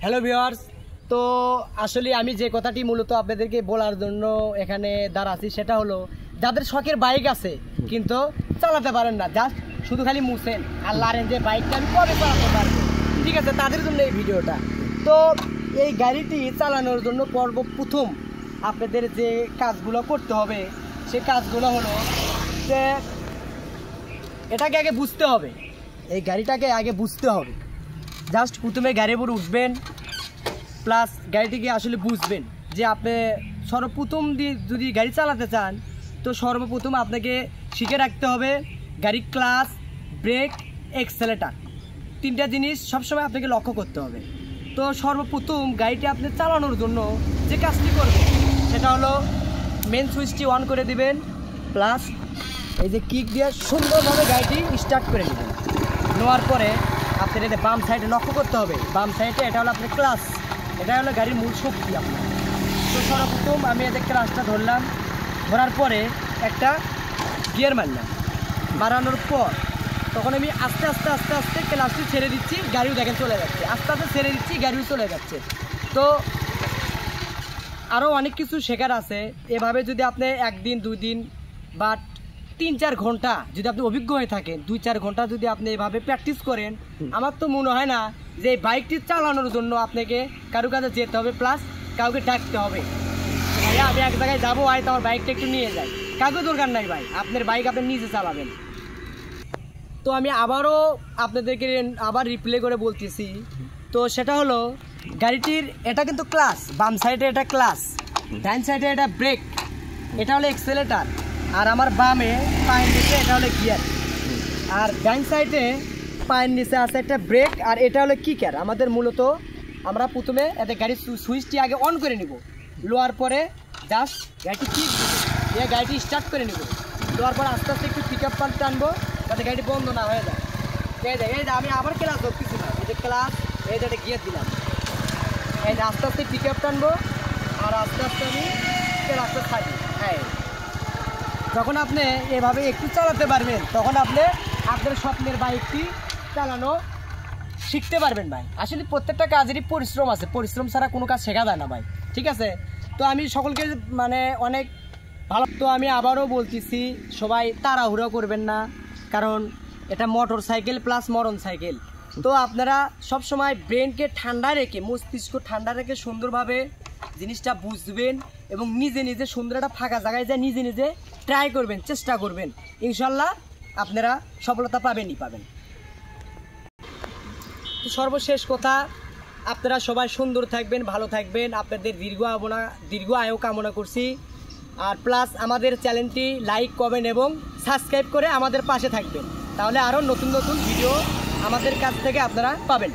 Hello viewers, তো আসলে আমি যে কথাটি মূলত আপনাদেরকে বলার জন্য এখানে দাঁড়াচ্ছি সেটা হলো যাদের শখের বাইক আছে কিন্তু চালাতে পারেন না, জাস্ট শুধু খালি মুছেন আর লারেন যে বাইকটা আমি কবে চালাতে পারবো, ঠিক আছে, তাদের জন্য এই ভিডিওটা। তো এই গাড়িটি চালানোর জন্য প্রথম আপনাদের যে কাজগুলো করতে হবে সেই কাজগুলো হলো যে এটাকে আগে বুঝতে হবে, এই গাড়িটাকে আগে বুঝতে হবে। জাস্ট প্রথমে গাড়ির উপর উঠবেন, প্লাস গাড়িটিকে আসলে বুঝবেন যে আপনি সর্বপ্রথম যদি গাড়ি চালাতে চান তো সর্বপ্রথম আপনাকে শিখে রাখতে হবে গাড়ির ক্লাচ, ব্রেক, এক্সেলেটার, তিনটা জিনিস সবসময় আপনাকে লক্ষ্য করতে হবে। তো সর্বপ্রথম গাড়িটি আপনি চালানোর জন্য যে কাজটি করবেন সেটা হলো মেন সুইচটি অন করে দিবেন, প্লাস এই যে কিক দিয়ে সুন্দরভাবে গাড়িটি স্টার্ট করে নেবেন। নেওয়ার পরে আপনার এতে বাম সাইডে লক্ষ্য করতে হবে, বাম সাইডে এটা হলো আপনার ক্লাচ, এটা হলো গাড়ির মূল শক্তি আপনার। তো সর্বপ্রথম আমি এদের ক্লাচটা ধরলাম, ধরার পরে একটা গিয়ার মারলাম, মারানোর পর তখন আমি আস্তে আস্তে আস্তে আস্তে ক্লাচটি ছেড়ে দিচ্ছি, গাড়িও দেখেন চলে যাচ্ছে, আস্তে আস্তে ছেড়ে দিচ্ছি, গাড়িও চলে যাচ্ছে। তো আরও অনেক কিছু শেখার আছে। এভাবে যদি আপনি একদিন 2 দিন বা 3-4 ঘন্টা যদি আপনি অভিজ্ঞ হয়ে থাকেন, 2-4 ঘন্টা যদি আপনি এভাবে প্র্যাকটিস করেন, আমার তো মনে হয় না যে এই বাইকটি চালানোর জন্য আপনাকে কারো কাছে যেতে হবে, প্লাস কাউকে ডাকতে হবে ভাইয়া আমি এক জায়গায় যাবো, হয় তো আমার বাইকটা একটু নিয়ে যাই, কাউকে দরকার নাই ভাই, আপনার বাইক আপনি নিজে চালাবেন। তো আমি আবারও আপনাদেরকে আবার রিপ্লে করে বলতেছি, তো সেটা হলো গাড়িটির এটা কিন্তু ক্লাচ, বাম সাইডে এটা ক্লাচ, ডান সাইডে এটা ব্রেক, এটা হলো এক্সেলেটার, আর আমার বামে পায়ের নিচে এটা হলো গিয়ার, আর ডান সাইডে পায়ের নিচে আছে একটা ব্রেক, আর এটা হলো কিকার। আমাদের মূলত আমরা প্রথমে এতে গাড়ির সুইচটি আগে অন করে নিব, লোয়ার পরে জাস্ট গাড়িটি কিক দিয়ে গাড়িটি স্টার্ট করে নিব, লোয়ার পরে আস্তে আস্তে একটু পিক আপ পাম্প টানবো যাতে গাড়িটি বন্ধ না হয়ে যায়। এই যে আমি আবার ক্লাস ধরতেছি না, এই যে ক্লাস, এই যে গিয়ার দিলাম, এই যে আস্তে আস্তে পিক আপ টানবো আর আস্তে আস্তে আমি ক্লাসটা ছাড়ি। হ্যাঁ, যখন আপনি এভাবে একটু চালাতে পারবেন তখন আপনি আপনার স্বপ্নের বাইকটি চালানো শিখতে পারবেন ভাই। আসলে প্রত্যেকটা কাজেরই পরিশ্রম আছে, পরিশ্রম ছাড়া কোনো কাজ শেখা যায় না ভাই, ঠিক আছে। তো আমি সকলকে মানে অনেক ভালো, তো আমি আবারও বলতেছি সবাই তাড়াহুড়ো করবেন না, কারণ এটা মোটর সাইকেল প্লাস মরণ সাইকেল। তো আপনারা সবসময় ব্রেনকে ঠান্ডা রেখে, মস্তিষ্ক ঠান্ডা রেখে সুন্দরভাবে জিনিসটা বুঝবেন এবং নিজে নিজে সুন্দর একটা ফাঁকা জায়গায় যায় নিজে নিজে ট্রাই করবেন, চেষ্টা করবেন, ইনশাল্লাহ আপনারা সফলতা পাবেনই পাবেন। তো সর্বশেষ কথা, আপনারা সবাই সুন্দর থাকবেন, ভালো থাকবেন, আপনাদের দীর্ঘ আয়ু কামনা করছি। আর প্লাস আমাদের চ্যানেলটি লাইক, কমেন্ট এবং সাবস্ক্রাইব করে আমাদের পাশে থাকবেন, তাহলে আরও নতুন নতুন ভিডিও আমাদের কাছ থেকে আপনারা পাবেন।